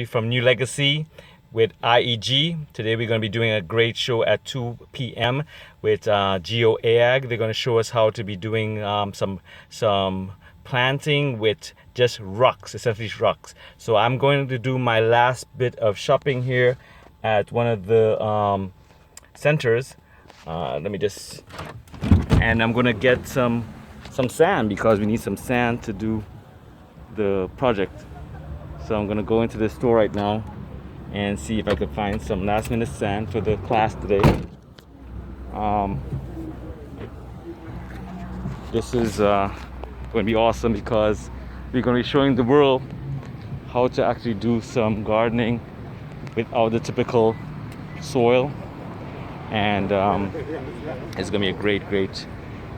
From New Legacy with IEG. Today we're going to be doing a great show at 2 p.m. with GeoAg. They're going to show us how to be doing some planting with just rocks, essentially rocks. So I'm going to do my last bit of shopping here at one of the centers. And I'm going to get some sand because we need some sand to do the project. So I'm gonna go into the store right now and see if I can find some last minute sand for the class today. This is going to be awesome because we're going to be showing the world how to actually do some gardening without the typical soil, and it's going to be a great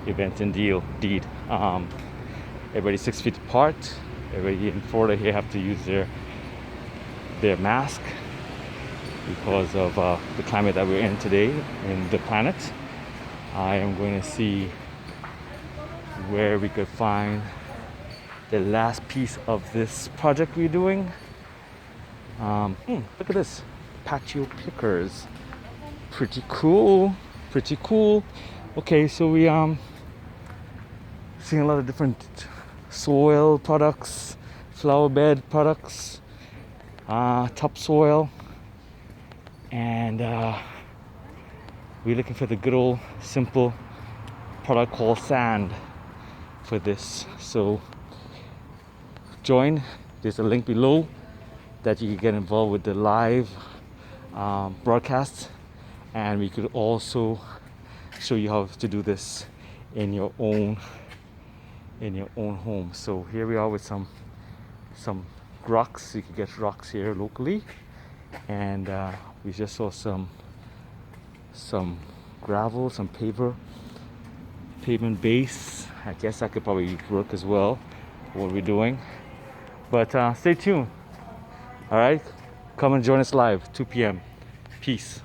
event indeed. Everybody 6 feet apart. Everybody in Florida here have to use their mask because of the climate that we're in today in the planet. I am going to see where we could find the last piece of this project we're doing. Look at this, patio pickers. Pretty cool. Okay, so we seeing a lot of different soil products, flower bed products, topsoil, and we're looking for the good old simple product called sand for this. So join, there's a link below that you can get involved with the live broadcast, and we could also show you how to do this in your own home. So here we are with some rocks. You can get rocks here locally, and we just saw some gravel, some pavement base. I guess that could probably work as well for what we're doing, but stay tuned. All right, come and join us live 2 p.m. Peace.